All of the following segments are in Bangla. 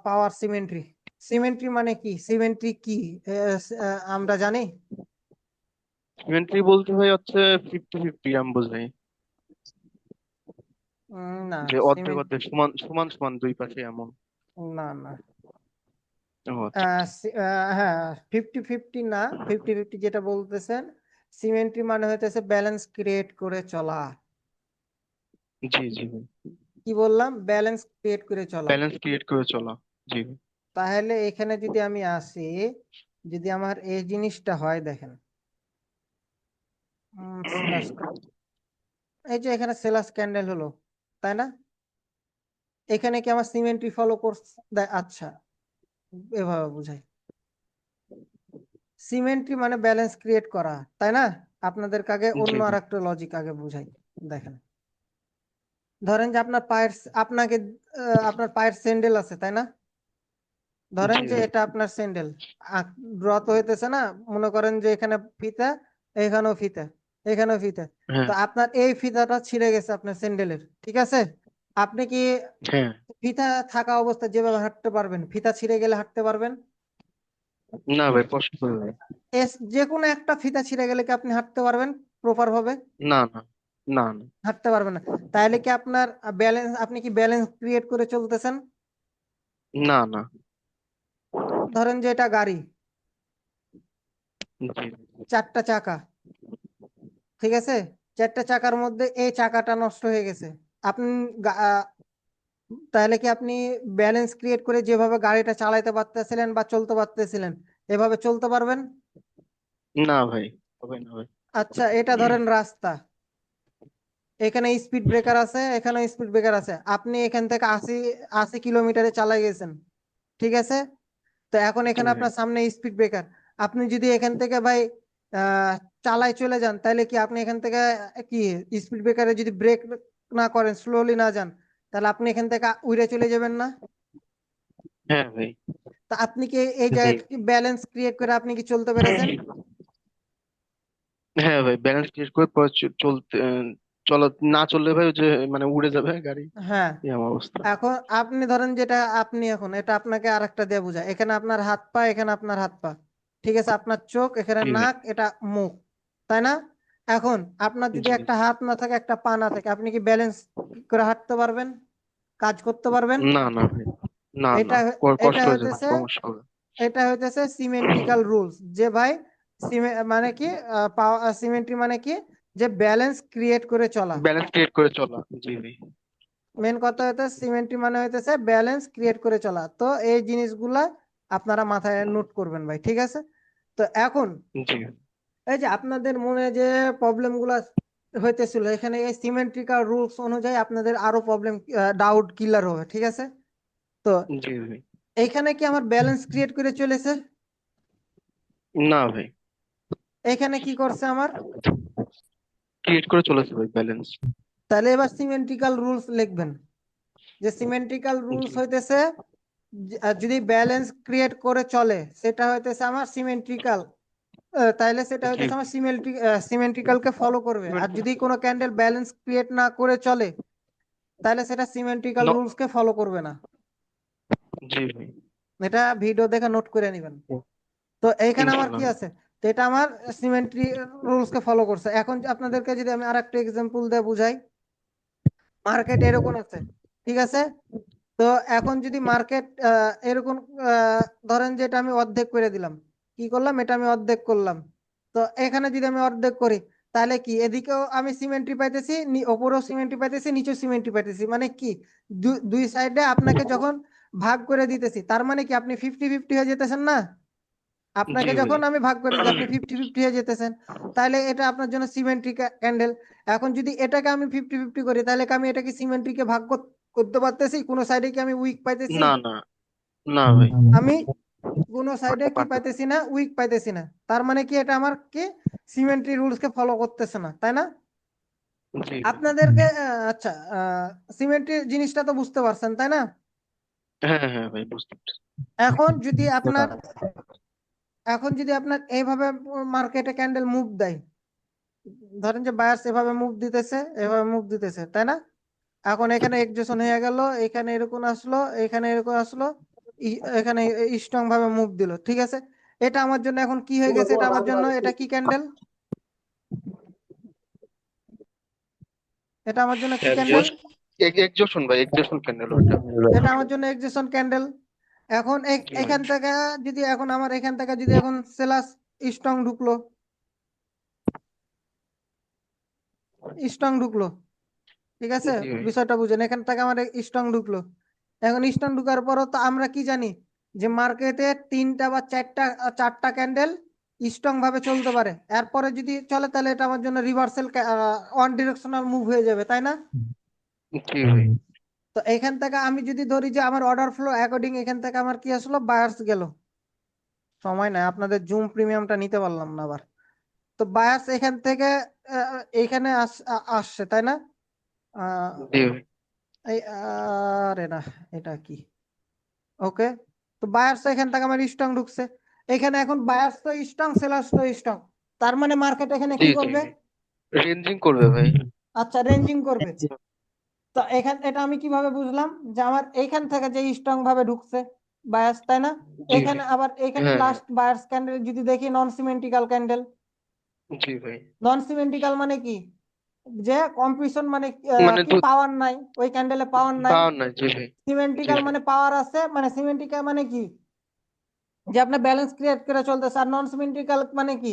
পাওয়ার সিমেট্রি। সিমেট্রি মানে কি? সিমেট্রি কি আমরা জানি? সিমেট্রি বলতে ভাই হচ্ছে 50-50 আমি বোঝাই, না যে অর্ধেক অর্ধেক সমান সমান সমান দুই পাশে এমন। না না। ও আচ্ছা আচ্ছা। হ্যাঁ, 50-50 না। 50-50 যেটা বলতেছেন, সিমেট্রি মানে হইতেছে ব্যালেন্স ক্রিয়েট করে চলা। জি জি ভাই। কি বললাম? ব্যালেন্স ক্রিয়েট করে চলা। ব্যালেন্স ক্রিয়েট করে চলা। জি ভাই। তাহলে এখানে যদি আমি আসি, যদি আমার এই জিনিসটা হয়, দেখেন, স্ল্যাশ, এই যে এখানে স্ল্যাশ ক্যান্ডেল হলো, তাই না? এখানে কি আমার সিমেট্রি ফলো করছে? আচ্ছা, এভাবে বুঝাই। সিমেট্রি মানে ব্যালেন্স ক্রিয়েট করা, তাই না? আপনাদের আগে জি অন্য আর ভাই। একটা লজিক আগে বুঝাই। দেখেন, ধরেন যে আপনার পায়ের, আপনাকে আপনার পায়ের স্যান্ডেল আছে, তাই না? ধরেন জি যে ভাই। এটা আপনার স্যান্ডেল, ড্র তো হইতেছে না? মনে করেন যে এখানে ফিতা, এখানেও ফিতা, এখানেও ফিতা। হ্যাঁ তো আপনার এই ফিতাটা ছিঁড়ে গেছে আপনার স্যান্ডেলের, ঠিক আছে? আপনি কি হ্যাঁ। ফিতা থাকা অবস্থায় যেভাবে হাঁটতে পারবেন, ফিতা ছিঁড়ে গেলে হাঁটতে পারবেন? না ভাই, কষ্ট করে ভাই। যে কোনো একটা ফিতা ছিঁড়ে গেলে কি আপনি হাঁটতে পারবেন প্রপার ভাবে? না না না না। হাঁটতে পারবেন না। তাহলে কি আপনার ব্যালেন্স, আপনি কি ব্যালেন্স ক্রিয়েট করে চলতেছেন? না না। ধরেন যে এটা গাড়ি, জি। 4টা চাকা, ঠিক আছে? 4টা চাকার মধ্যে এই চাকাটা নষ্ট হয়ে গেছে। আপনি গা- আহ, তাহলে কি আপনি ব্যালেন্স ক্রিয়েট করে যেভাবে গাড়িটা চালাইতে পারতেছিলেন বা চলতে পারতেছিলেন, এভাবে চলতে পারবেন? না ভাই, হবে না ভাই। আচ্ছা, এটা ধরেন রাস্তা, এখানে স্পিড ব্রেকার আছে, এখানে স্পিড ব্রেকার আছে, আপনি এখান থেকে 80 80 কিলোমিটারে চালাই গেছেন, ঠিক আছে? তো এখন জি এখানে ভাই। আপনার সামনে স্পিড ব্রেকার, আপনি যদি এখান থেকে ভাই আহ চালায় চলে যান, তাহলে কি আপনি এখান থেকে কি স্পিড ব্রেকারে যদি ব্রেক না করেন, স্লোলি না যান, তাহলে আপনি এখান থেকে উড়ে চলে যাবেন না? হ্যাঁ ভাই। তা আপনি কি এই জি। জায়গায় ব্যালেন্স ক্রিয়েট করে আপনি কি চলতে পেরেছেন? হ্যাঁ ভাই, ব্যালেন্স ক্রিয়েট করে পরে চলতে চলা না চললে ভাই ওই যে মানে উড়ে যাবে গাড়ি, হ্যাঁ। এই আমার অবস্থা। এখন আপনি ধরেন যেটা, আপনি এখন এটা আপনাকে আরেকটা দিয়ে বোঝায়, এখানে আপনার হাত পা, এখানে আপনার হাত পা, ঠিক আছে? আপনার চোখ, এখানে জি ভাই। নাক, এটা মুখ, তাই না? এখন আপনার যদি জি। একটা হাত না থাকে, একটা পা না থাকে, আপনি কি ব্যালেন্স করে হাঁটতে পারবেন? কাজ করতে পারবেন? না না ভাই। না না। এটা এটা কষ্ট হয়ে যাবে, হইতেছে, সমস্যা হবে। এটা হইতেছে সিমেন্ট্রিক্যাল রুলস, যে ভাই মানে কি, সিমেন্ট্রি মানে কি, যে ব্যালেন্স ক্রিয়েট করে চলা। ব্যালেন্স ক্রিয়েট করে চলা। জি ভাই। মেন কথা হইতেছে সিমেন্ট্রি মানে হইতেছে ব্যালেন্স ক্রিয়েট করে চলা। তো এই জিনিসগুলা আপনারা মাথায় নোট করবেন ভাই, ঠিক আছে? তো এখন জি। এই যে আপনাদের মনে যে প্রবলেম গুলা হইতেছিল, এখানে এই সিমেন্ট্রিক্যাল রুলস অনুযায়ী আপনাদের আরো প্রবলেম, ডাউট ক্লিয়ার হবে, ঠিক আছে? তো জি ভাই। এইখানে কি আমার ব্যালেন্স ক্রিয়েট করে চলেছে? না ভাই, এখানে কি করছে আমার? ক্রিয়েট করে চলেছে ভাই ব্যালেন্স। তাহলে এবার সিমেন্ট্রিক্যাল রুলস লিখবেন, যে সিমেন্ট্রিক্যাল রুলস জি। হইতেছে যদি ব্যালেন্স ক্রিয়েট করে চলে, সেটা হইতেছে আমার সিমেন্ট্রিক্যাল। তাইলে সেটা জি। হইতেছে আমার সিমেন্ট্রিক্যালকে ফলো করবে। আর যদি কোনো ক্যান্ডেল ব্যালেন্স ক্রিয়েট না করে চলে, তাহলে সেটা সিমেন্ট্রিক্যাল ন- রুলসকে ফলো করবে না। জি ভাই। এটা ভিডিও দেখে নোট করে নেবেন। তো এইখানে আমার কি ইনশাল্লাহ। আছে? তো এটা আমার সিমেন্ট্রি রুলসকে ফলো করছে। এখন আপনাদেরকে যদি আমি আর একটা এক্সাম্পল দিয়ে বুঝাই, মার্কেট এরকম আছে, ঠিক আছে? তো এখন যদি মার্কেট এরকম, ধরেন যে এটা আমি অর্ধেক করে দিলাম, কি করলাম, এটা আমি অর্ধেক করলাম। তো এখানে যদি আমি অর্ধেক করি, তাহলে কি এদিকেও আমি সিমেন্ট্রি পাইতেছি, ওপরেও সিমেন্ট্রি পাইতেছি, নিচেও সিমেন্ট্রি পাইতেছি, মানে কি দুই সাইডে আপনাকে যখন ভাগ করে দিতেছি, তার মানে কি আপনি 50-50 হয়ে যেতেছেন না? জি আপনাকে ভাই। যখন আমি ভাগ করে দিচ্ছি, আপনি 50-50 হয়ে যেতেছেন। তাহলে এটা আপনার জন্য সিমেন্ট্রি ক্যান্ডেল। এখন যদি এটাকে আমি 50-50 করি, তাহলে কি আমি এটাকে সিমেন্ট্রিকে ভাগ করতে পারতেছি? কোনো সাইডে কি আমি উইক পাইতেছি? না না। না ভাই। আমি কোনো সাইডে কি পারতেছে। পাইতেছি না, উইক পাইতেছি না। তার মানে কি এটা আমার কি সিমেন্ট্রি রুলস কে ফলো করতেছে না, তাই না? জি ভাই। আপনাদেরকে আচ্ছা, সিমেন্ট্রি জিনিসটা তো বুঝতে পারছেন, তাই না? হ্যাঁ হ্যাঁ ভাই, বুঝতে পারছি। এখন যদি আপনার, এখন যদি আপনার এইভাবে মার্কেটে ক্যান্ডেল মুভ দেয়, ধরেন যে বায়ার্স এভাবে মুভ দিতেছে, এভাবে মুভ দিতেছে, তাই না? এখন এখানে এক্সজেশন হয়ে গেল, এখানে এরকম আসলো, এখানে এরকম আসলো, এখানে স্ট্রং ভাবে মুভ দিল, ঠিক আছে। এটা আমার জন্য এখন কি হয়ে গেছে, এটা আমার জন্য এটা কি ক্যান্ডেল, এটা আমার জন্য কি ক্যান্ডেল, একজস্ট। এক্সজশন ভাই, এক্সজশন ক্যান্ডেল ওটা। এটা আমার জন্য এক্সজেশন ক্যান্ডেল। এখন জি ভাই। এখান থেকে যদি এখন আমার এখান থেকে যদি এখন সেলাস স্ট্রং ঢুকলো, স্ট্রং ঢুকলো, ঠিক আছে, জি ভাই। বিষয়টা বুঝেন, এখান থেকে আমার স্ট্রং ঢুকলো। এখন স্ট্রং ঢুকার পরও তো আমরা কি জানি যে মার্কেটে তিনটা বা চারটা ক্যান্ডেল স্ট্রং ভাবে চলতে পারে, এরপরে যদি চলে তাহলে এটা আমার জন্য রিভার্সাল ওয়ান ডিরেকশনাল মুভ হয়ে যাবে, তাই না? জি ভাই। তো এখান থেকে আমি যদি ধরি যে আমার অর্ডার ফ্লো অ্যাকর্ডিং এখান থেকে আমার কি আসলো, বায়ার্স গেল, সময় নাই, আপনাদের জুম প্রিমিয়ামটা নিতে পারলাম না আবার। তো বায়ার্স এখান থেকে এইখানে আসছে, তাই না? আহ, জি ভাই। এই আরে না, এটা কি, ওকে। তো বায়ার্স এখান থেকে আমার স্ট্রং ঢুকছে, এখানে এখন বায়ার্স তো স্ট্রং, সেলার্স তো স্ট্রং, তার মানে মার্কেট এখানে জি কি জি করবে? ভাই, রেঞ্জিং করবে ভাই। আচ্ছা, রেঞ্জিং করবে। তো এটা আমি কিভাবে বুঝলাম যে আমার এইখান থেকে যে স্ট্রং ভাবে ঢুকছে বায়ার্স, তাই না? জি ভাই। এখানে আবার এখানে হ্যাঁ হ্যাঁ। লাস্ট বায়ার্স ক্যান্ডেল যদি দেখি নন সিমেন্টিক্যাল ক্যান্ডেল। জি ভাই। নন সিমেন্টিক্যাল মানে কি, যে কম্প্রেশন মানে মানে কি পাওয়ার নাই, ওই ক্যান্ডেলে পাওয়ার নাই। পাওয়ার নাই। জি ভাই। জি সিমেন্টিক্যাল ভাই। মানে পাওয়ার আছে, মানে সিমেন্টিক্যাল মানে কি, যে আপনার ব্যালেন্স ক্রিয়েট করে চলতেছে। আর নন সিমেন্টিক্যাল মানে কি,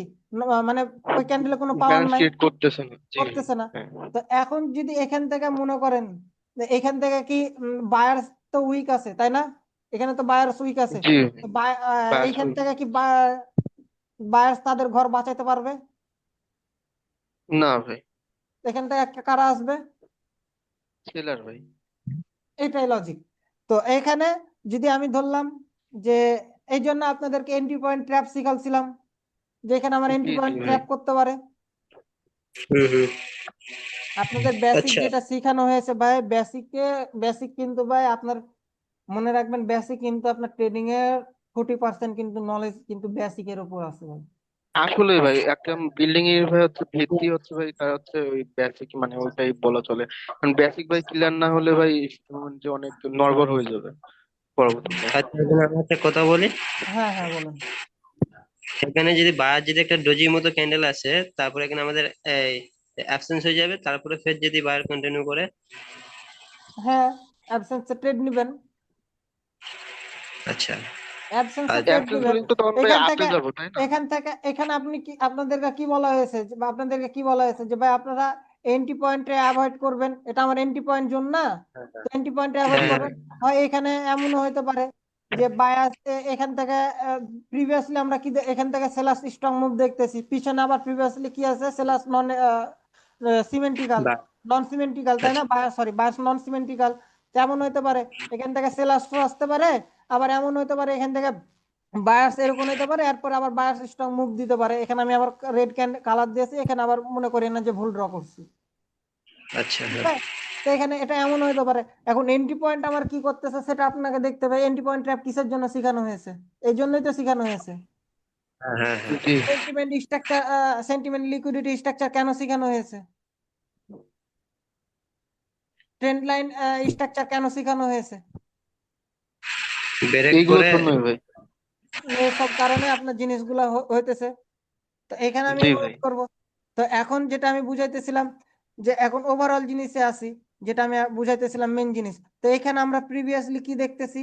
মানে ওই ক্যান্ডেলে কোনো পাওয়ার ব্যালেন্স নাই, ক্রিয়েট করতেছে না। জি ভাই। করতেছে না। হ্যাঁ। তো এখন যদি এখান থেকে মনে করেন যে এখান থেকে কি বায়ার্স তো উইক আছে, তাই না? এখানে তো বায়ার্স উইক আছে। জি ভাই। তো এইখান বায়াসুল। থেকে কি বায়ার্স তাদের ঘর বাঁচাইতে পারবে? না ভাই। এখান থেকে কারা আসবে? সেলার ভাই। এটাই লজিক। তো এখানে যদি আমি ধরলাম যে, এই জন্য আপনাদেরকে এন্ট্রি পয়েন্ট ট্র্যাপ শিখালছিলাম, যে এখানে আমার জি এন্ট্রি জি পয়েন্ট ভাই। ট্র্যাপ করতে পারে। হুম হুম। আপনাদের বেসিক আচ্ছা। যেটা শেখানো হয়েছে ভাই, বেসিক কিন্তু ভাই আপনার মনে রাখবেন, বেসিক কিন্তু আপনার ট্রেডিং এর 40% কিন্তু নলেজ কিন্তু বেসিকের উপর আছে ভাই। আসলে ভাই একটা বিল্ডিং এর ভাই হচ্ছে ভিত্তি হচ্ছে ভাই, তার হচ্ছে ওই বেসিক, মানে ওইটাই বলা চলে। কারণ বেসিক ভাই ক্লিয়ার না হলে ভাই যে অনেক নড়বড় হয়ে যাবে পরবর্তীতে। আচ্ছা, এখানে আমি একটা কথা বলি। হ্যাঁ হ্যাঁ, বলুন। এখানে যদি বায়ার যদি একটা ডোজির মতো ক্যান্ডেল আসে, তারপরে এখানে আমাদের এই অ্যাবসেন্স হয়ে যাবে, তারপরে ফের যদি বায়ার কন্টিনিউ করে। হ্যাঁ, অ্যাবসেন্সে ট্রেড নিবেন, আচ্ছা। অ্যাবসেন্সে আর ট্রেড অ্যাবসেন্স নিবেন। হলে তো তখন ভাই এখান আপে থেকে যাবো, তাই না? এখানে আপনি কি, আপনাদেরকে কি বলা হয়েছে বা আপনাদেরকে কি বলা হয়েছে যে ভাই আপনারা এন্ট্রি পয়েন্টে অ্যাভয়েড করবেন, এটা আমার এন্ট্রি পয়েন্ট জোন না, তো এন্ট্রি পয়েন্টে অ্যাভয়েড হ্যাঁ করবেন। হয় এখানে এমনও হতে পারে যে বায়াস এখান থেকে প্রিভিয়াসলি আমরা কি এখান থেকে সেলাস স্ট্রং মুভ দেখতেছি, পিছনে আবার প্রিভিয়াসলি কি আছে, সেলাস নন সিমেন্টিক্যাল, বা নন সিমেন্টিক্যাল, তাই না? আচ্ছা। বায়াস নন সিমেন্টিক্যাল। তেমন হতে পারে এখান থেকে সেলাস আসতে পারে, আবার এমন হতে পারে এখান থেকে বায়াস এরকম হতে পারে, এরপর আবার বায়াস স্ট্রং মুভ দিতে পারে। এখানে আমি আবার রেড কালার দিয়েছি, এখানে আবার মনে করি না যে ভুল ড্র করছি, আচ্ছা। ঠিক হ্যাঁ আছে? তো এখানে এটা এমন হতে পারে। এখন এন্ট্রি পয়েন্ট আমার কি করতেছে সেটা আপনাকে দেখতে হবে। এন্ট্রি পয়েন্ট ট্র্যাপ কিসের জন্য শেখানো হয়েছে? এই জন্যই তো শেখানো হয়েছে। হ্যাঁ হ্যাঁ হ্যাঁ। জি। সেন্টিমেন্ট লিকুইডিটি স্ট্রাকচার কেন শেখানো হয়েছে? ট্রেন্ড লাইন স্ট্রাকচার কেন শেখানো হয়েছে? ব্রেক এইগুলোর করে। জন্যই ভাই। এইসব কারণে আপনার জিনিসগুলো হইতেছে। তো এখানে আমি জি ভাই। অনুরোধ করব। তো এখন যেটা আমি বুঝাইতেছিলাম, যে এখন ওভারঅল জিনিসে আসি, যেটা আমি বুঝাইতেছিলাম মেন জিনিস। তো এখানে আমরা প্রিভিয়াসলি কি দেখতেছি,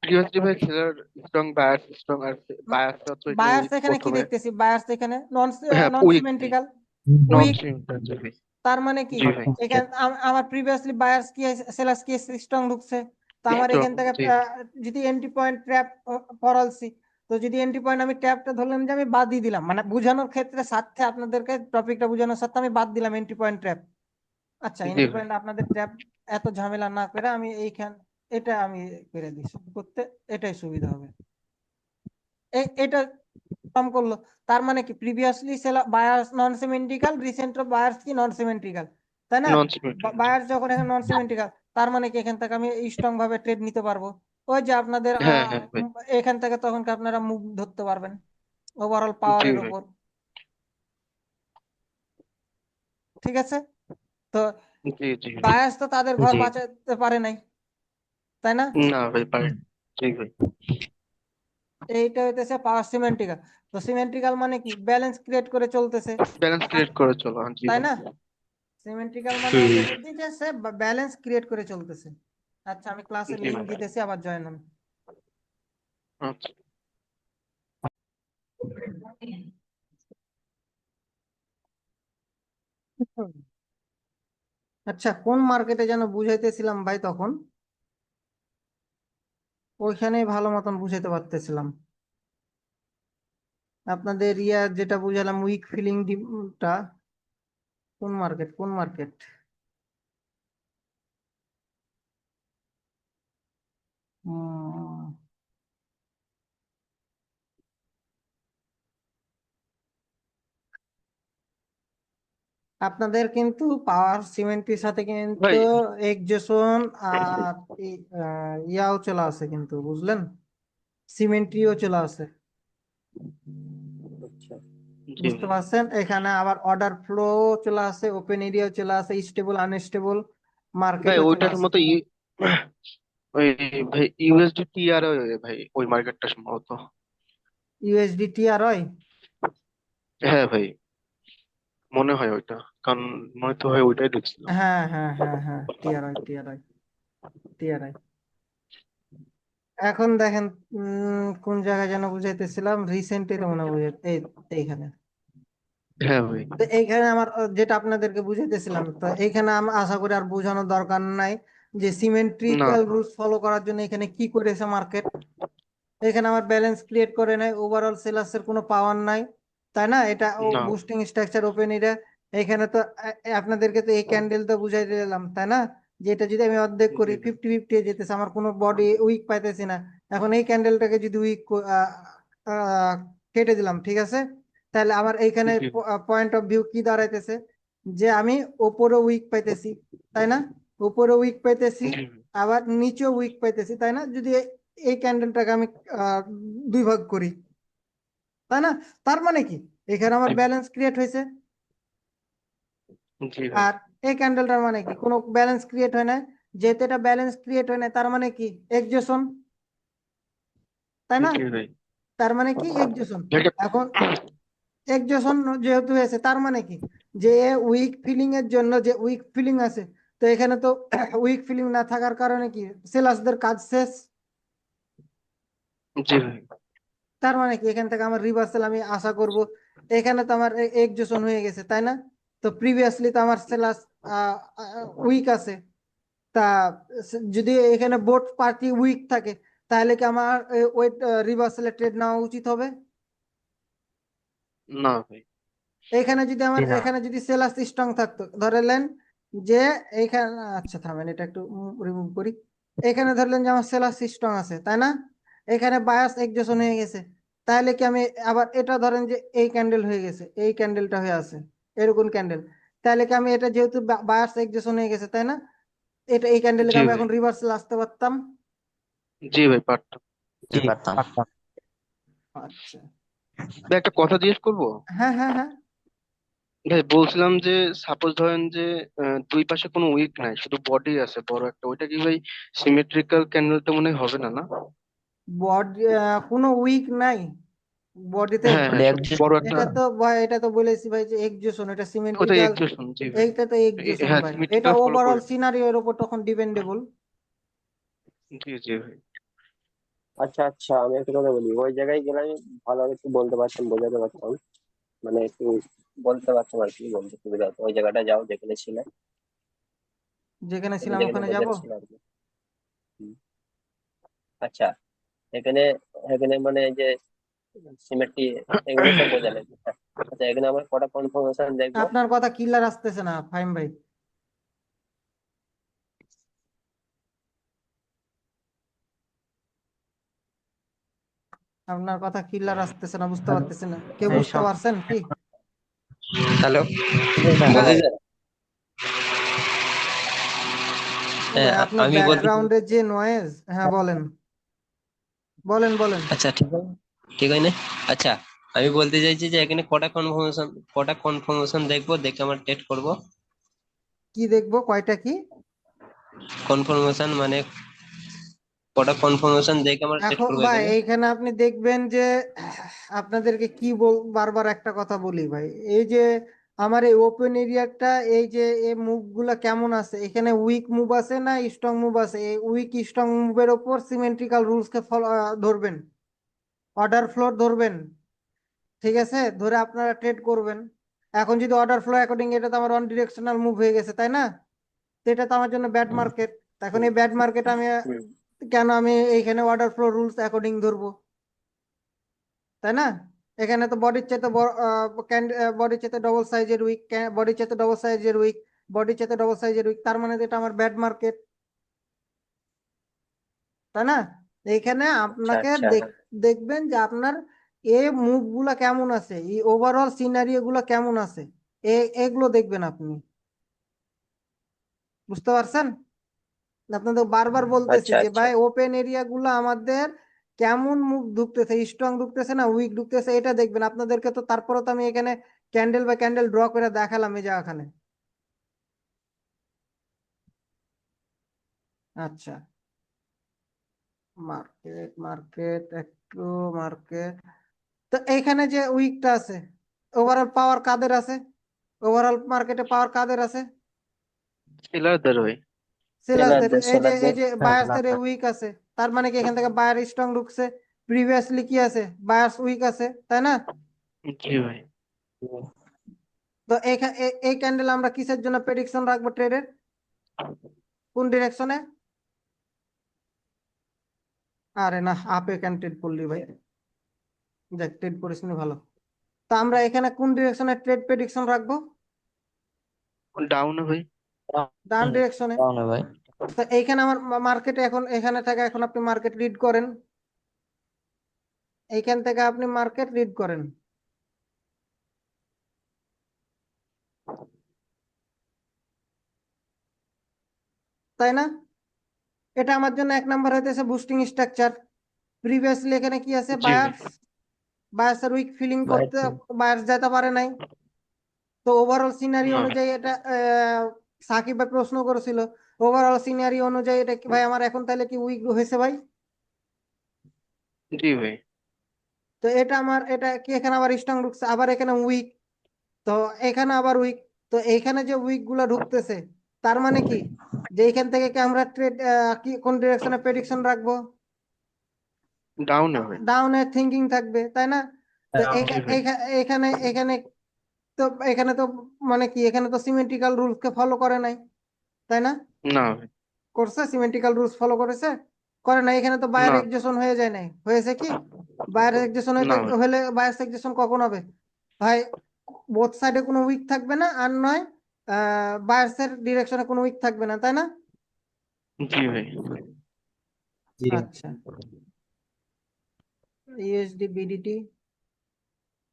প্রিভিয়াসলি ভাই সেলার স্ট্রং, বায়াস স্ট্রং, আর বায়াস হচ্ছে একটু বায়ার্স উইক এখানে কি প্রথমে। দেখতেছি, বায়ার্স এখানে নন হ্যাঁ নন উইক ভাই। সিমেন্ট্রিক্যাল, নন উইক। সিমেন্ট। জি ভাই। তার মানে কি, জি ভাই। এখানে আমার প্রিভিয়াসলি বায়ার্স কি, সেলার্স কি স্ট্রং ঢুকছে। তো আমার স্ট্রং। এখান থেকে জি। যদি এন্ট্রি পয়েন্ট ট্র্যাপ ফরালছি, তো যদি এন্ট্রি পয়েন্ট আমি ট্র্যাপটা ধরলাম যে আমি বাদ দিয়ে দিলাম, মানে বোঝানোর ক্ষেত্রে সাথে আপনাদেরকে টপিকটা বোঝানোর সাথে আমি বাদ দিলাম এন্ট্রি পয়েন্ট ট্র্যাপ। আচ্ছা, জি এন্ট্রি ভাই। পয়েন্ট আপনাদের ট্র্যাপ এত ঝামেলা না করে আমি এটা আমি করে দিচ্ছি করতে, এটাই সুবিধা হবে। এটা কম করলো, তার মানে কি প্রিভিয়াসলি বায়ার্স নন সিমেন্ট্রিক্যাল, রিসেন্ট বায়ার্স কি নন সিমেন্ট্রিক্যাল, তাই না? নন সিমেন্ট। বায়ার্স যখন এখানে নন সিমেন্ট্রিক্যাল, তার মানে কি এখান থেকে আমি স্ট্রং ভাবে ট্রেড নিতে পারবো। ওই যে আপনাদের হ্যাঁ হ্যাঁ ভাই। এখান থেকে তখন আপনারা মুভ ধরতে পারবেন ওভারঅল জি পাওয়ারের ভাই। উপর, ঠিক আছে। তো জি জি। বায়াস তো তাদের ঘর জি বাঁচাতে পারে নাই, তাই না? না ভাই পারেন। জি ভাই। এইটা হইতেছে পাওয়ার সিমেন্ট্রিক্যাল। তো সিমেন্ট্রিক্যাল মানে কি, ব্যালেন্স ক্রিয়েট করে চলতেছে, ব্যালেন্স ক্রিয়েট করে চলো, হ্যাঁ, জি তাই ভাই। না? সিমেন্ট্রিক্যাল মানে হুম হইতেছে কি, যে সে ব্যালেন্স ক্রিয়েট করে চলতেছে। আচ্ছা, আমি ক্লাসের জি লিংক ভাই। দিতেছি, আবার জয়েন হন। আচ্ছা। আচ্ছা, কোন মার্কেটে যেন বুঝাইতেছিলাম ভাই তখন, ওইখানেই ভালো মতন বুঝাইতে পারতেছিলাম। আপনাদের ইয়া যেটা বুঝালাম, উইক ফিলিংটা কোন মার্কেট, কোন মার্কেট? আপনাদের কিন্তু পাওয়ার সিমেন্টের সাথে কিন্তু ভাই এক্সজেশন আর ইয়াও চলে আসে কিন্তু, বুঝলেন? সিমেন্ট্রিও চলে আসে। আচ্ছা জি বুঝতে ভাই। পারছেন? এখানে আবার অর্ডার ফ্লো চলে আসে, ওপেন এরিয়া চলে আসে, স্টেবল আনস্টেবল ভাই মার্কেটও চলে ওইটার আসে। মতো ওই ভাই ইউএসডিটি আর ভাই ওই মার্কেটটা সম্ভবত। ইউএসডিটি আর ওই, হ্যাঁ ভাই, মনে হয় ওইটা, কারণ মনে তো হয় ওইটাই দেখছিলাম। হ্যাঁ হ্যাঁ হ্যাঁ হ্যাঁ, টিআরআই টিআরআই টিআরআই। এখন দেখেন, কোন জায়গায় যেন বুঝাইতেছিলাম, রিসেন্টলি তো মনে হয় এইখানে। হ্যাঁ ভাই। তো এইখানে আমার যেটা আপনাদেরকে বুঝাইতেছিলাম, তো এইখানে আমি আশা করি আর বোঝানোর দরকার নাই যে না সিমেন্ট্রিক্যাল রুলস ফলো করার জন্য এখানে কি করেছে মার্কেট। এখানে আমার ব্যালেন্স ক্রিয়েট করে নাই, ওভারঅল সেলার্সের কোনো পাওয়ার নাই, তাই না? এটা ও না। বুস্টিং স্ট্রাকচার ওপেন এটা। এখানে তো আপনাদেরকে তো এই ক্যান্ডেল তো বুঝাই দিলাম, তাই না? যে এটা যদি আমি অর্ধেক করি, জি ভাই। 50-50 যেতেছে, আমার কোনো বডি উইক পাইতেছি না। এখন এই ক্যান্ডেলটাকে যদি উইক কেটে দিলাম, ঠিক আছে, তাহলে আমার এইখানে জি পয়েন্ট অফ ভিউ কি দাঁড়াইতেছে, যে আমি ওপরে উইক পাইতেছি, তাই না? উপরে উইক পাইতেছি, জি ভাই। আবার নিচেও উইক পাইতেছি, তাই না? যদি এই ক্যান্ডেলটাকে আমি আহ, দুই ভাগ করি, তাই না? তার মানে কি, এখানে আমার ব্যালেন্স ক্রিয়েট হয়েছে। জি ভাই। আর এই ক্যান্ডেলটার মানে কি, কোনো ব্যালেন্স ক্রিয়েট হয় না। যেহেতু এটা ব্যালেন্স ক্রিয়েট হয় না, তার মানে কি, এক্সজেশন, তাই না? জি ভাই। তার মানে কি, এক্সজেশন। এটা এখন এক্সজেশন যেহেতু হয়েছে, তার মানে কি, যে উইক ফিলিং এর জন্য যে উইক ফিলিং আছে, তো এখানে তো উইক ফিলিং না থাকার কারণে কি, সেলার্সদের কাজ শেষ। জি ভাই। তার মানে কি, এখান থেকে আমার রিভার্সাল আমি আশা করব। এখানে তো আমার এক্সজেশন হয়ে গেছে, তাই না? তো প্রিভিয়াসলি তো আমার সেলাস উইক আছে। তা যদি এখানে বোথ পার্টি উইক থাকে, তাহলে কি আমার ওই রিভার্সালে ট্রেড নেওয়া উচিত হবে? না ভাই। এখানে যদি জি আমার, না। এখানে যদি সেলাস স্ট্রং থাকতো, ধরলেন যে এইখানে, আচ্ছা থামেন, এটা একটু রিমুভ করি। এখানে ধরলেন যে আমার সেলাস স্ট্রং আছে, তাই না? এখানে বায়াস এক্সজেশন হয়ে গেছে, তাহলে কি আমি আবার এটা ধরেন যে এই ক্যান্ডেল হয়ে গেছে, এই ক্যান্ডেলটা হয়ে আছে, এরকম ক্যান্ডেল, তাহলে কি আমি এটা যেহেতু বায়াস এক্সজেশন হয়ে গেছে, তাই না? এটা এই ক্যান্ডেলকে জি আমি ভাই। এখন রিভার্সাল আসতে পারতাম। জি ভাই পারতাম। জি পারতাম। আচ্ছা, ভাই একটা কথা জিজ্ঞেস করবো? হ্যাঁ হ্যাঁ হ্যাঁ। ভাই বলছিলাম যে সাপোজ ধরেন যে দুই পাশে কোনো উইক নাই, শুধু বডি আছে বড় একটা, ওইটা কি ভাই সিমেট্রিক্যাল ক্যান্ডেলটা মনে হয় হবে না, না? বডি, কোনো উইক নাই বডিতে। হ্যাঁ মানে হ্যাঁ, শুধু একজন বড় একটা। এটা তো ভাই, এটা তো বলেছি ভাই যে এক্সজেশন, এটা ওটাই সিমেট্রিক্যাল। এক্সেশন, জি ভাই। এইটা তো এক্সজেশন হ্যাঁ ভাই, এটা সিমেট্রিক্যাল ফলো ওভারঅল করে। সিনারিওর উপর তখন ডিপেন্ডেবল। জি জি ভাই। আচ্ছা আচ্ছা, আমি একটা কথা বলি, ওই জায়গায় গেলে আমি ভালোভাবে একটু বলতে পারতাম, বোঝাতে পারতাম, মানে একটু বলতে পারতাম আর কি, বলতে সুবিধা হতো। ওই জায়গাটা যাও যেখানে ছিলে, যেখানে ওই ছিলাম জায়গাটা ওখানে যাব। বোঝাচ্ছিল আর কি। হুম। আচ্ছা, এখানে এখানে মানে এই যে সিমেট্রি এগুলো সব বোঝালেন। আচ্ছা, এখানে আমরা কটা কনফার্মেশন দেখবো। আপনার কথা ক্লিয়ার আসতেছে না ফাহিম ভাই, আপনার কথা ক্লিয়ার আসতেছে না, বুঝতে হ্যালো। পারতেছি না। কেউ এই বুঝতে সব পারছেন কি? হ্যালো হ্যাঁ, বলতে ভাই আপনার আমি বলতে ব্যাকগ্রাউন্ডের যে নয়েজ, হ্যাঁ বলেন, বলেন বলেন। আচ্ছা ঠিক আছে, ঠিক আছে না? আচ্ছা, আমি বলতে চাইছি যে এখানে কটা কনফার্মেশন দেখবো, দেখে আমার টেট করব। কি দেখবো, কয়টা কি? কনফার্মেশন মানে কটা কনফার্মেশন দেখে আমরা ট্রেড এখন করবো ভাই এখানে? এইখানে আপনি দেখবেন যে আপনাদেরকে কি বারবার একটা কথা বলি ভাই, এই যে আমার এই ওপেন এরিয়াটা, এই যে এই মুভ গুলা কেমন আছে, এখানে উইক মুভ আছে না স্ট্রং মুভ আছে, এই উইক স্ট্রং মুভের ওপর সিমেন্ট্রিক্যাল রুলস কে ফলো ধরবেন, অর্ডার ফ্লোর ধরবেন, ঠিক আছে, ধরে আপনারা ট্রেড করবেন। এখন যদি অর্ডার ফ্লো অ্যাকর্ডিং, এটা তো আমার অন ডিরেকশনাল মুভ হয়ে গেছে, তাই না? তো এটা তো আমার জন্য ব্যাড মার্কেট। এখন এই ব্যাড মার্কেট আমি হুম, কেন আমি এইখানে অর্ডার ফ্লো রুলস অ্যাকর্ডিং ধরবো, তাই না? এখানে তো বডির চাইতে বডির চাইতে ডবল সাইজের উইক, বডির চাইতে ডবল সাইজের উইক, বডির চাইতে ডবল সাইজের উইক, তার মানে তো এটা আমার ব্যাড মার্কেট, তাই না? এইখানে আচ্ছা আপনাকে আচ্ছা, হ্যাঁ। দেখবেন যে আপনার এই মুভ গুলা কেমন আছে, এই ওভারঅল সিনারিও গুলা কেমন আছে, এগুলো দেখবেন আপনি, বুঝতে পারছেন? আপনাদের বারবার বলতেছি আচ্ছা যে আচ্ছা, ভাই ওপেন এরিয়া গুলো আমাদের কেমন মুভ ঢুকতেছে, স্ট্রং ঢুকতেছে না উইক ঢুকতেছে, এটা দেখবেন। আপনাদেরকে তো তারপরে তো আমি এখানে ক্যান্ডেল বাই ক্যান্ডেল ড্র করে দেখালাম এই জায়গাখানে। আচ্ছা, মার্কেট মার্কেট একটু মার্কেট, তো এইখানে যে উইকটা আছে, ওভারঅল পাওয়ার কাদের আছে, ওভারঅল মার্কেটে পাওয়ার কাদের আছে? সেলারদের ভাই। সেলারদের। সেলারদের এই সেলারদের। যে বায়ার্সদের উইক আছে, তার মানে কি এখান থেকে বায়ার স্ট্রং ঢুকছে, প্রিভিয়াসলি কি আছে, বায়ার্স উইক আছে, তাই না? জি ভাই। তো এই ক্যান্ডেল আমরা কিসের জন্য প্রেডিকশন রাখবো ট্রেডের, কোন ডিরেকশনে? আরে না, আপে ক্যান ট্রেড করলি ভাই, দেখ ট্রেড করিস নি, ভালো। তো আমরা এখানে কোন ডিরেকশনে ট্রেড প্রেডিকশন রাখবো? ডাউনে ভাই। ডান ডিরেকশনে। ডাউনে ভাই। তো এইখানে আমার মার্কেটে এখন এখানে থেকে এখন আপনি মার্কেট রিড করেন, এইখান থেকে আপনি মার্কেট রিড করেন, তাই না? এটা আমার জন্য এক নাম্বার হইতেছে বুস্টিং স্ট্রাকচার। প্রিভিয়াসলি এখানে কি আছে, জি ভাই। বায়ার্সের উইক ফিলিং ভাই করতে, বায়ার্স যেতে পারে নাই। তো ওভারঅল সিনারি না। অনুযায়ী এটা সাকিব ভাই প্রশ্ন করেছিল, ওভারঅল সিনারি অনুযায়ী এটা কি ভাই আমার এখন তাহলে কি উইক হয়েছে ভাই? জি ভাই। তো এটা আমার, এটা কি এখানে আবার স্ট্রং ঢুকছে, আবার এখানে উইক, তো এখানে আবার উইক, তো এইখানে যে উইক গুলা ঢুকতেছে, তার মানে কি যে এইখান থেকে কি আমরা ট্রেড কি কোন ডিরেকশনে প্রেডিকশন রাখবো? ডাউনে ভাই। ডাউনে থিঙ্কিং থাকবে, তাই না? তো জি ভাই। এখানে এখানে তো এখানে তো মানে কি এখানে তো সিমেট্রিক্যাল রুলস কে ফলো করে নাই, তাই না? না ভাই। করছে, সিমেট্রিক্যাল রুলস ফলো করেছে? করে না, এখানে তো বায়ার না। এক্সেশন হয়ে যায় নাই, হয়েছে কি? বায়ার এক্সেশন না ভাই। হলে বায়ার এক্সেশন কখন হবে ভাই? বোথ সাইডে কোনো উইক থাকবে না, আর নয় বায়ার্সের ডিরেকশনে কোনো উইক থাকবে না, তাই না? জি ভাই। জি। আচ্ছা, ইউএসডি বিডিটি।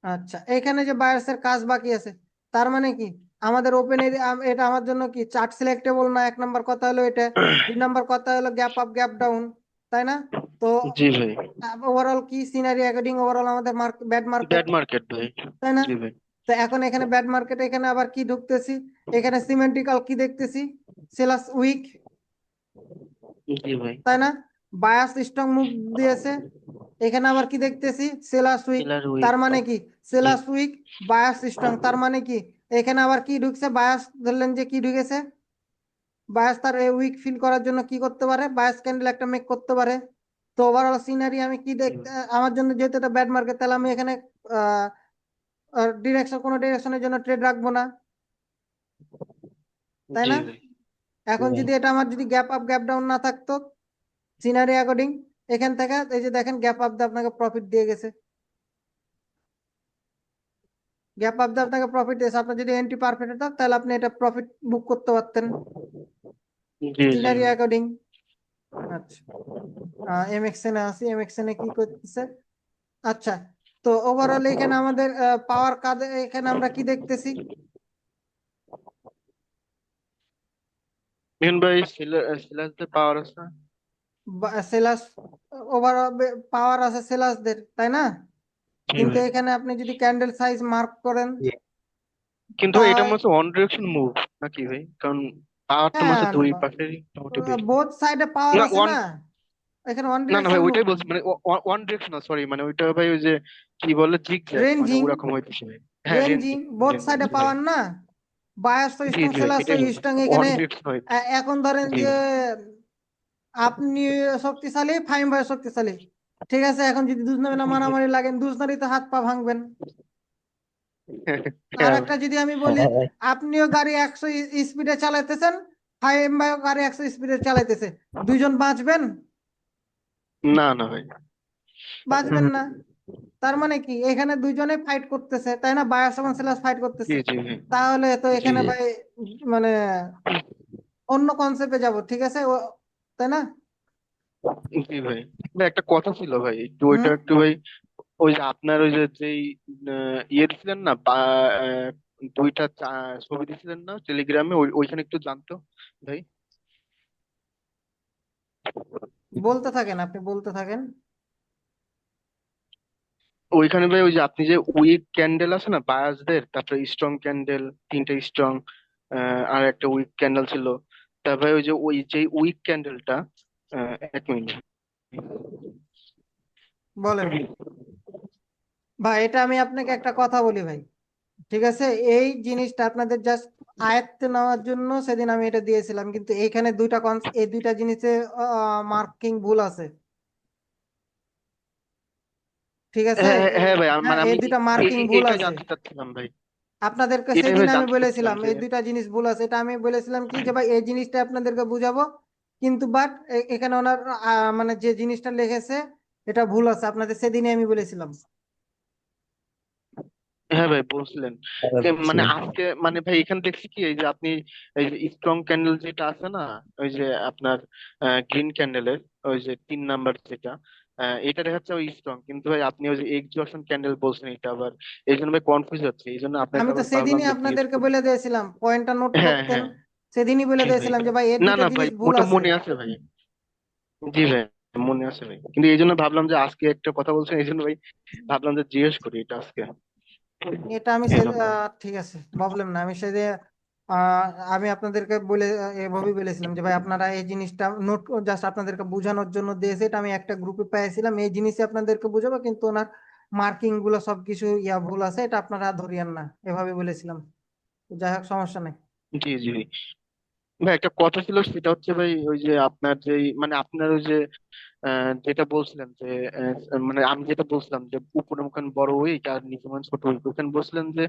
আচ্ছা, এখানে যে বায়ার্সের কাজ বাকি আছে, তার মানে কি আমাদের ওপেন এরিয়া, এটা আমার জন্য কি চার্ট সিলেক্টেবল না, এক নাম্বার কথা হলো এটা। দুই নাম্বার কথা হলো গ্যাপ আপ গ্যাপ ডাউন, তাই না? তো জি ভাই। ওভারঅল কি সিনারি অ্যাকর্ডিং ওভারঅল আমাদের ব্যাড মার্কেট, ব্যাড মার্কেট ভাই। তাই না? জি ভাই। তো এখন এখানে ব্যাড মার্কেট, এখানে আবার কি ঢুকতেছি, এখানে সিমেন্টিক্যাল কি দেখতেছি, সেলাস উইক, জি ভাই। তাই না? বায়াস স্ট্রং মুভ দিয়েছে, এখানে আবার কি দেখতেছি, সেলাস উইক, সেলার তার উইক। মানে কি জি। সেলাস উইক, বায়াস স্ট্রং, তার মানে কি এখানে আবার কি ঢুকছে, বায়াস ধরলেন যে কি ঢুকেছে, বায়াস তার উইক ফিল করার জন্য কি করতে পারে, বায়াস ক্যান্ডেল একটা মেক করতে পারে। তো ওভারঅল সিনারি আমি কি জি দেখতে, ভাই। আমার জন্য যেহেতু এটা ব্যাড মার্কেট, তাহলে আমি এখানে ডিরেকশন, কোনো ডিরেকশনের জন্য ট্রেড রাখবো না, তাই জি না? ভাই। এখন যদি এটা আমার যদি গ্যাপ আপ গ্যাপ ডাউন না থাকতো, সিনারি অ্যাকর্ডিং এখান থেকে এই যে দেখেন গ্যাপ আপ দিয়ে আপনাকে প্রফিট দিয়ে গেছে, গ্যাপ আপ দিয়ে আপনাকে প্রফিট দিয়েছে। আপনার যদি এন্ট্রি পারফেক্ট হতো তাহলে আপনি এটা প্রফিট বুক করতে পারতেন, জি জি সিনারি ভাই। অ্যাকর্ডিং। আচ্ছা, এমএক্সএন এ আসি, এমএক্সএন এ কি করতেছে? আচ্ছা, তো ওভারঅল এখানে আমাদের পাওয়ার কাদের, এখানে আমরা কি দেখতেছি, মেন ভাই সেলারদের পাওয়ার আছে। সেলাস, ওভারঅল পাওয়ার আছে সেলাসদের, তাই না? জি কিন্তু ভাই। এখানে আপনি যদি ক্যান্ডেল সাইজ মার্ক করেন, জি। কিন্তু ভাই এটা তাই মনে হচ্ছে ওয়ান ডিরেকশন মুভ নাকি ভাই? কারণ পাওয়ার তো মনে হ্যাঁ, হচ্ছে দুই পাশেরই মোটামুটি বেশি। বোথ সাইডে পাওয়ার না আছে ওয়ান, না, এখানে ওয়ান না না ডিরেকশন ভাই মুভ ওইটাই না, বলছি, মানে ওয়ান ডিরেকশন সরি, মানে ওইটা ভাই ওই যে কি বলে জিগজ্যাগ, মানে রেঞ্জিং, ওরকম হইতেছে ভাই। হ্যাঁ রেঞ্জিং রেঞ্জিং, বোথ রেঞ্জিং সাইডে জি ভাই। পাওয়ার না, বায়াস তো জি স্ট্রং জি ভাই সেল আছে, সেটাই বলছি, স্ট্রং ওয়ান এখানে ডিরেকশন হইতেছে। এখন ধরেন জি যে ভাই। আপনি শক্তিশালী, ফাহিম ভাই শক্তিশালী, ঠিক আছে, এখন যদি দুজনে মিলে মারামারি লাগেন দুজনেরই তো হাত পা ভাঙবেন। আর হ্যাঁ একটা ভাই। যদি আমি বলি, হ্যাঁ ভাই। আপনিও গাড়ি 100 স্পিডে চালাইতেছেন, ফাহিম ভাইও গাড়ি 100 স্পিডে চালাইতেছে, দুইজন বাঁচবেন? না না ভাই। বাঁচবেন না। তার মানে কি এখানে দুইজনে ফাইট করতেছে, তাই না, বায়াস এবং সেলাস ফাইট জি করতেছে, জি ভাই। তাহলে তো জি এখানে জি। ভাই মানে অন্য কনসেপ্টে যাব, ঠিক আছে, তাই না? জি ভাই। ভাই একটা কথা ছিল ভাই, একটু ওইটা হুম। একটু ভাই, ওই যে আপনার ওই যে যেই ইয়ে দিছিলেন না বা দুইটা ছবি দিছিলেন না টেলিগ্রামে, ওইখানে একটু জানতো ভাই। বলতে থাকেন, আপনি বলতে থাকেন। ওইখানে ভাই ওই যে আপনি যে উইক ক্যান্ডেল আছে না বায়াসদের, তারপরে স্ট্রং ক্যান্ডেল, তিনটা স্ট্রং, আর একটা উইক ক্যান্ডেল ছিল। তারপরে ওই যে ওই যে উইক ক্যান্ডেলটা, এক মিনিট। বলেন ভাই, এটা আমি আপনাকে একটা কথা বলি ভাই, ঠিক আছে, এই জিনিসটা আপনাদের জাস্ট আয়ত্তে নেওয়ার জন্য সেদিন আমি এটা দিয়েছিলাম, কিন্তু এইখানে এই দুইটা জিনিসে মার্কিং ভুল আছে, ঠিক আছে, হ্যাঁ হ্যাঁ হ্যাঁ ভাই, হ্যাঁ মানে এই আমি দুইটা মার্কিং ভুল এটাই আছে। জানতে চাচ্ছিলাম ভাই। আপনাদেরকে এটাই সেদিন ভাই আমি জানতে চাচ্ছিলাম বলেছিলাম যে এই দুইটা জিনিস ভুল আছে, এটা আমি বলেছিলাম কি যে ভাই এই জিনিসটা আপনাদেরকে বুঝাবো, কিন্তু বাট এখানে ওনার মানে যে জিনিসটা লিখেছে এটা ভুল আছে, আপনাদের সেদিনই আমি বলেছিলাম। হ্যাঁ ভাই বলছিলেন। হ্যাঁ ভাই, মানে বুঝছিলাম। আজকে মানে ভাই এখানে দেখছি কি, এই যে আপনি এই যে স্ট্রং ক্যান্ডেল যেটা আছে না, ওই যে আপনার গ্রিন ক্যান্ডেলের ওই যে 3 নাম্বার যেটা, এটা দেখাচ্ছে ওই স্ট্রং, কিন্তু ভাই আপনি ওই যে এক্সজশন ক্যান্ডেল বলছেন এটা আবার, এই জন্য ভাই কনফিউজ হচ্ছে, এই জন্য আপনাকে আমি তো আবার ভাবলাম সেদিনই যে একটু আপনাদেরকে একটু। বলে দিয়েছিলাম, পয়েন্টটা নোট হ্যাঁ করতেন, হ্যাঁ। সেদিনই বলে জি ভাই। দিয়েছিলাম যে ভাই এর না দুইটা না ভাই জিনিস ভুল ওটা আছে। মনে আছে ভাই। জি ভাই মনে আছে ভাই, কিন্তু এই জন্য ভাবলাম যে আজকে একটা কথা বলছেন, এই জন্য ভাই ভাবলাম যে জিজ্ঞেস করি এটা আজকে, এটা আমি এই জন্য। ঠিক আছে, প্রবলেম না, আমি সেদিন আহ, আমি আপনাদেরকে বলে এভাবেই বলেছিলাম যে ভাই আপনারা এই জিনিসটা নোট, জাস্ট আপনাদেরকে বোঝানোর জন্য দিয়েছে, এটা আমি একটা গ্রুপে পেয়েছিলাম, এই জিনিসই আপনাদেরকে বোঝাবো, কিন্তু ওনার মার্কিং গুলো সবকিছু ভুল আছে, এটা আপনারা ধরিয়েন না, এভাবে বলেছিলাম। যাই হোক, সমস্যা নেই। জি জি ভাই। ভাই একটা কথা ছিল, সেটা হচ্ছে ভাই ওই যে আপনার যে মানে আপনার ওই যে যেটা বলছিলেন যে মানে আমি যেটা বলছিলাম যে উপরে মুখান বড় উইক আর নিচে মুখান ছোট উইক, ওখানে বলছিলেন যে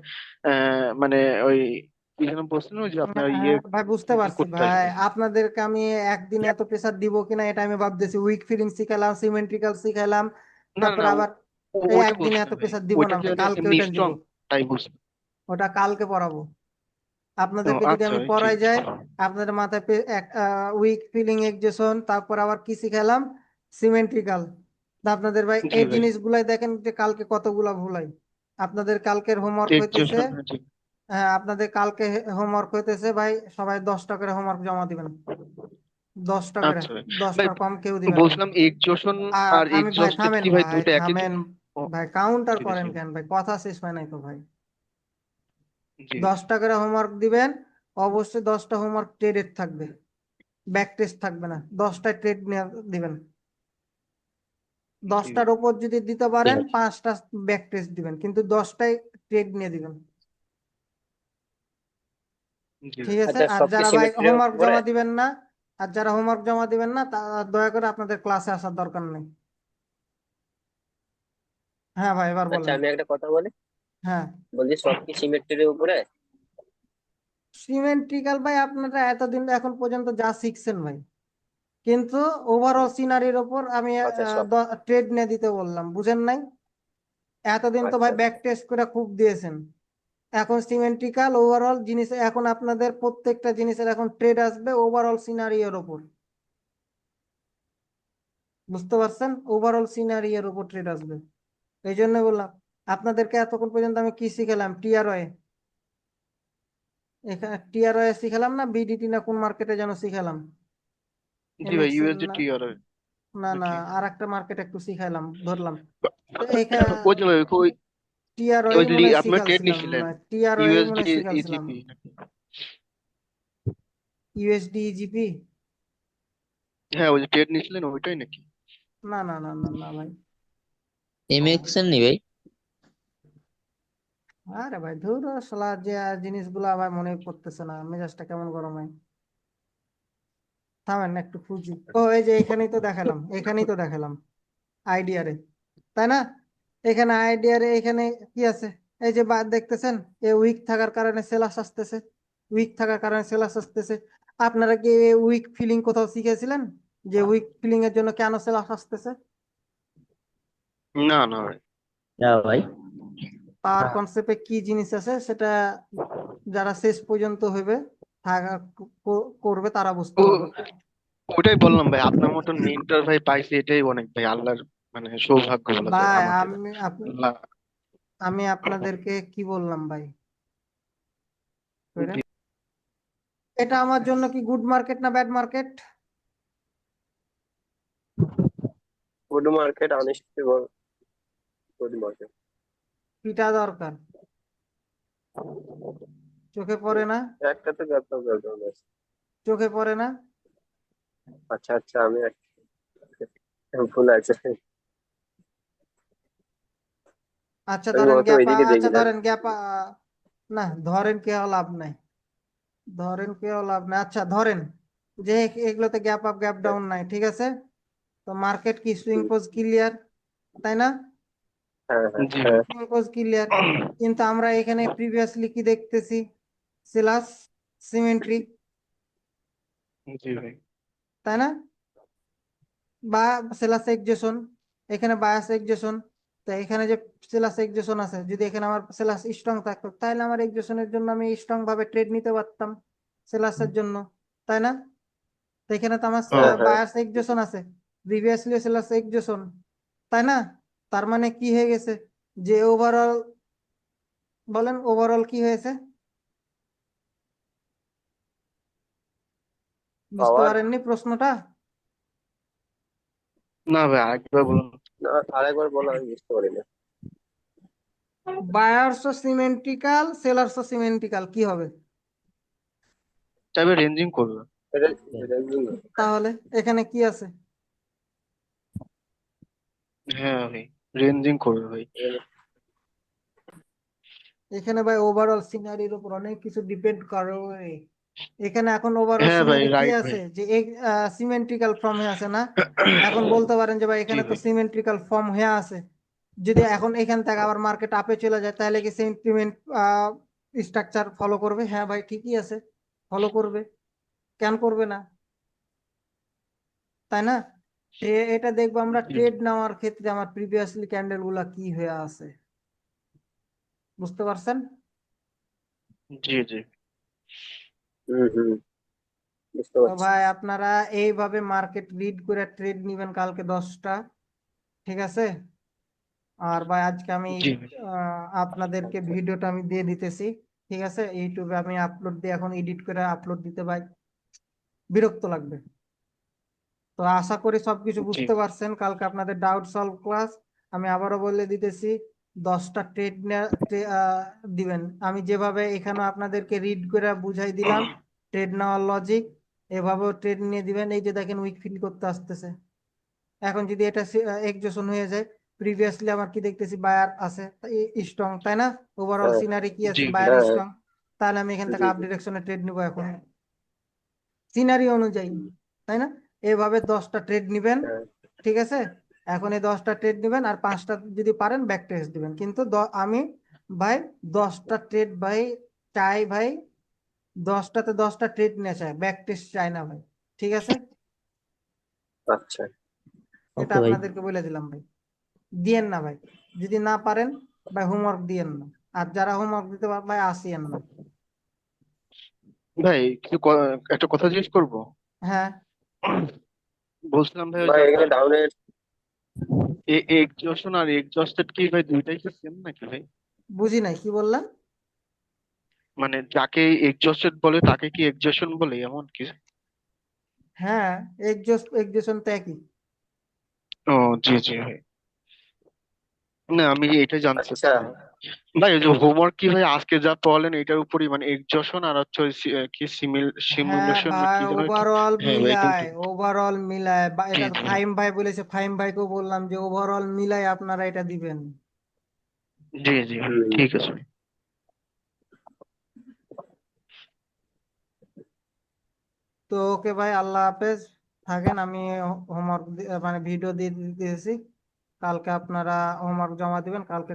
মানে ওই কি যেন বলছিলেন, ওই যে আপনার ইয়ে হ্যাঁ ভাই, বুঝতে কি পারছি করতে ভাই, আসবে। আপনাদেরকে আমি একদিনে এত প্রেসার দিব কিনা এটা আমি ভাবতেছি, উইক ফিলিং শিখালাম, সিমেন্ট্রিক্যাল শিখালাম, না তারপর না আবার এই ওইটা একদিনে বলছি এত না ভাই, প্রেসার দিব ওইটা না যে ভাই, কালকে এমনি ওইটা দিব, স্ট্রং তাই বলছি। ওটা কালকে পড়াবো। ও আপনাদেরকে যদি আচ্ছা আমি ভাই ঠিক পড়াই আছে। যায়, আপনাদের মাথায় উইক ফিলিং এক্সেশন, তারপর আবার কি শিখালাম, সিমেন্ট্রিক্যাল, আপনাদের ভাই জি এই ভাই। জিনিসগুলাই দেখেন যে কালকে কতগুলা ভুলাই। আপনাদের কালকের হোমওয়ার্ক হইতেছে, এক্সেশন জি। হ্যাঁ আপনাদের কালকে হোমওয়ার্ক হইতেছে ভাই, সবাই 10টা করে হোমওয়ার্ক জমা দিবেন, 10টা করে, আচ্ছা ভাই। ভাই 10টার কম কেউ দিবেন না। বলছিলাম এক্সজশন আর আর আমি ভাই এক্সজস্টেড থামেন, কি ভাই ভাই দুইটা একই থামেন, জিনিস? ও ভাই কাউন্টার ঠিক আছে। করেন কেন ভাই, কথা শেষ হয় নাই তো ভাই। জি 10টা করে হোমওয়ার্ক দিবেন, অবশ্যই 10টা হোমওয়ার্ক ট্রেডেড থাকবে, ব্যাক টেস্ট থাকবে না, 10টায় ট্রেড নিয়ে দিবেন, জি 10টার উপর যদি দিতে ঠিক পারেন আছে। 5টা ব্যাক টেস্ট দিবেন, কিন্তু 10টায় ট্রেড নিয়ে দিবেন, জি ঠিক আছে। আচ্ছা, আর সব কি যারা ভাই সিমেট্রির হোমওয়ার্ক উপরে? জমা দিবেন না, আর যারা হোমওয়ার্ক জমা দিবেন না তা দয়া করে আপনাদের ক্লাসে আসার দরকার নেই। হ্যাঁ ভাই, এবার আচ্ছা, বলেন। আমি একটা কথা বলি। হ্যাঁ, বলছি সব কি সিমেট্রির উপরে? সিমেন্ট্রিক্যাল ভাই আপনারা এতদিন এখন পর্যন্ত যা শিখছেন ভাই, কিন্তু ওভারঅল সিনারির ওপর আমি আচ্ছা সব। ট্রেড নিয়ে দিতে বললাম, বুঝেন নাই? এতদিন তো ভাই আচ্ছা ব্যাক টেস্ট করে খুব দিয়েছেন, এখন সিমেন্ট্রিক্যাল ওভারঅল জিনিস, এখন আপনাদের প্রত্যেকটা জিনিসের এখন ট্রেড আসবে ওভারঅল সিনারিওর ওপর, বুঝতে পারছেন, ওভারঅল সিনারিওর ওপর ট্রেড আসবে। এই জন্য বললাম আপনাদেরকে, এতক্ষণ পর্যন্ত আমি কি শিখালাম, টিআরওয়ে, এখানে টিআরওয়ে শিখালাম না, বিডিটি না কোন মার্কেটে যেন শিখালাম, জি ভাই, এমএক্সেল না, ইউএসডিটি আর না না, নাকি? আর একটা মার্কেট একটু শিখাইলাম ধরলাম, তো এখানে ওই যে ভাই ওই টিআরওই ওই মনে হয় আপনার ট্রেড শিখালছিলাম, নিছিলেন টিআরওই মনে ইউএসডি হয় শিখালছিলাম, ইজিপি। USD e-GP. হ্যাঁ ওই যে ট্রেড নিছিলেন ওইটাই নাকি? না না না না না ভাই। এমএক্স এর নি ভাই? আরে ভাই ধুর শালা, যে জিনিসগুলো আবার মনে পড়তেছে না, মেজাজটা কেমন গরম হয়। থামেন না একটু খুঁজি। ও এই যে এখানেই তো দেখালাম আইডিয়ারে, তাই না? এখানে আইডিয়ারে এখানে কি আছে? এই যে দেখতেছেন, এ উইক থাকার কারণে সেলাস আসতেছে, উইক থাকার কারণে সেলাস আসতেছে। আপনারা কি উইক ফিলিং কোথাও শিখেছিলেন, যে উইক ফিলিং এর জন্য কেন সেলাস আসতেছে? না না ভাই। না ভাই। পাওয়ার কনসেপ্টে কি জিনিস আছে সেটা যারা শেষ পর্যন্ত হইবে থাকা করবে তারা বুঝতে ও পারবে। ওটাই বললাম ভাই, আপনার মতন মেন্টর ভাই পাইছি, এটাই অনেক ভাই, আল্লাহর মানে সৌভাগ্য বলা যায় ভাই আমাদের। আমি আল্লাহ। আমি আপনাদেরকে কি বললাম ভাই, বুঝলেন? জি। এটা আমার জন্য কি গুড মার্কেট না bad market? Good market, unstable good market. পিটা দরকার, চোখে পড়ে না, একটা তো গেট হবে। চোখে পড়ে না। আচ্ছা আচ্ছা, আমি ভুল আছে। আচ্ছা আমি ধরেন অত গ্যাপ, ওইদিকে আচ্ছা দেখি না। ধরেন গ্যাপ, না ধরেন কেউ লাভ নাই, ধরেন কেউ লাভ নাই। আচ্ছা ধরেন যে এগুলোতে গ্যাপ আপ গ্যাপ ডাউন নাই, ঠিক আছে? তো মার্কেট কি সুইং হুম, পোজ ক্লিয়ার, তাই না? হ্যাঁ হ্যাঁ জি হ্যাঁ। সুইং পোজ ক্লিয়ার, কিন্তু আমরা এখানে প্রিভিয়াসলি কি দেখতেছি? সেলাস সিমেট্রি, জি ভাই। তাই না? বা সেলাস এক্সেশন, এখানে বায়াস এক্সেশন। তো এখানে যে সেলাস এক্সেশন আছে, যদি এখানে আমার সেলাস স্ট্রং থাকতো তাহলে আমার এক্সেশনের জন্য আমি স্ট্রং ভাবে ট্রেড নিতে পারতাম সেলাসের জন্য, তাই না? তো এখানে তো আমার হ্যাঁ ও হ্যাঁ। বায়াস এক্সেশন আছে, প্রিভিয়াসলি সেলাস এক্সেশন, তাই না? তার মানে কি হয়ে গেছে, যে ওভারঅল, বলেন ওভারঅল কি হয়েছে? বুঝতে পাওয়ার। পারেননি প্রশ্নটা? না ভাই আরেকবার বলুন। না, আরেকবার বলো, আমি বুঝতে পারি না। বায়ার্সও সিমেন্ট্রিক্যাল, সেলার্সও সিমেন্ট্রিক্যাল, কি হবে? চাইবে রেঞ্জিং করবে। এটা এটা কি? তাহলে এখানে কি আছে? হ্যাঁ ভাই, রেঞ্জিং করবে ভাই। এখানে ভাই ওভারঅল সিনারির উপর অনেক কিছু ডিপেন্ড করে। এখানে এখন ওভারঅল হ্যাঁ ভাই সিনারি কি রাইট ভাই। আছে, যে সিমেন্ট্রিক্যাল ফর্ম হয়ে আছে না? এখন বলতে পারেন যে ভাই জি এখানে তো ভাই। সিমেন্ট্রিক্যাল ফর্ম হয়ে আছে, যদি এখন এখান থেকে আবার মার্কেট আপে চলে যায় তাহলে কি সেন্টিমেন্ট স্ট্রাকচার ফলো করবে? হ্যাঁ ভাই ঠিকই আছে, ফলো করবে, কেন করবে না, তাই না? এটা দেখবো আমরা জি ট্রেড নেওয়ার ক্ষেত্রে আমার প্রিভিয়াসলি ক্যান্ডেল গুলা কি হয়ে আছে, বুঝতে পারছেন? জি জি। হুম হুম, বুঝতে তো পারছি। ভাই আপনারা এইভাবে মার্কেট রিড করে ট্রেড নিবেন কালকে 10টা, ঠিক আছে? আর ভাই আজকে আমি জি ভাই। আপনাদেরকে ভিডিওটা আমি দিয়ে দিতেছি, ঠিক আছে? ইউটিউবে আমি আপলোড দিয়ে এখন এডিট করে আপলোড দিতে ভাই বিরক্ত লাগবে। তো আশা করি সবকিছু জি বুঝতে পারছেন। কালকে আপনাদের ডাউট সলভ ক্লাস, আমি আবারও বলে দিতেছি, 10টা ট্রেড দিবেন। আমি যেভাবে এখানে আপনাদেরকে রিড করে বুঝাই দিলাম ট্রেড নেওয়ার লজিক, এভাবেও ট্রেড নিয়ে দিবেন। এই যে দেখেন উইক ফিল করতে আসতেছে, এখন যদি এটা এক্সজেশন হয়ে যায়, প্রিভিয়াসলি আমার কি দেখতেছি, বায়ার আছে স্ট্রং, তাই না? ওভারঅল হ্যাঁ সিনারি কি জি আছে, ভাই। বায়ার হ্যাঁ হ্যাঁ। স্ট্রং, তাহলে আমি এখান থেকে জি আপ জি। ডিরেকশনে ট্রেড নিবো এখন সিনারি অনুযায়ী, তাই না? এভাবে 10টা ট্রেড নিবেন, হ্যাঁ ঠিক আছে? এখন এই 10টা ট্রেড নিবেন আর 5টা যদি পারেন ব্যাক টেস্ট দিবেন, কিন্তু আমি ভাই 10টা ট্রেড ভাই চাই ভাই, 10টাতে 10টা ট্রেড নিয়ে চাই, ব্যাক টেস্ট চাই না ভাই, ঠিক আছে? আচ্ছা। এটা ওকে ভাই। আপনাদেরকে বলে দিলাম ভাই, দিয়েন না ভাই, যদি না পারেন ভাই হোমওয়ার্ক দিয়েন না, আর যারা হোমওয়ার্ক দিতে পারেন ভাই আসিয়েন না। ভাই কিছু একটা কথা জিজ্ঞেস করবো। হ্যাঁ বলছিলাম ভাই ওই ভাই যে এখানে আপনার ডাউনের। এক্সজশন আর এক্সজস্টেড কি ভাই দুইটাই কি সেম নাকি ভাই? বুঝি নাই কি বললেন। মানে যাকে এক্সজস্টেড বলে তাকে কি এক্সজশন বলে এমন কি? হ্যাঁ এক্সজেশন তো একই। ও জি জি ভাই। না আমি এটা জানতে আচ্ছা, চাচ্ছিলাম। ভাই ওই যে হোমওয়ার্ক কি ভাই আজকে যা পড়ালেন এটার উপরই মানে এক্সজশন আর হচ্ছে ওই কি হ্যাঁ সিমুলেশন না ভাই, কি যেন একটা? ওভারঅল হ্যাঁ ভাই মিলায়, কিন্তু ওভারঅল মিলায় বা জি এটা তো জি ফাহিম ভাই বলেছে, ফাহিম ভাইকেও বললাম যে ওভারঅল মিলাই আপনারা এটা দিবেন। জি জি ভাই, হুম। ঠিক আছে ভাই। তো ওকে ভাই, আল্লাহ হাফেজ, থাকেন। আমি হোমওয়ার্ক মানে ভিডিও দিয়ে দিতেছি, কালকে আপনারা হোমওয়ার্ক জমা দিবেন কালকে।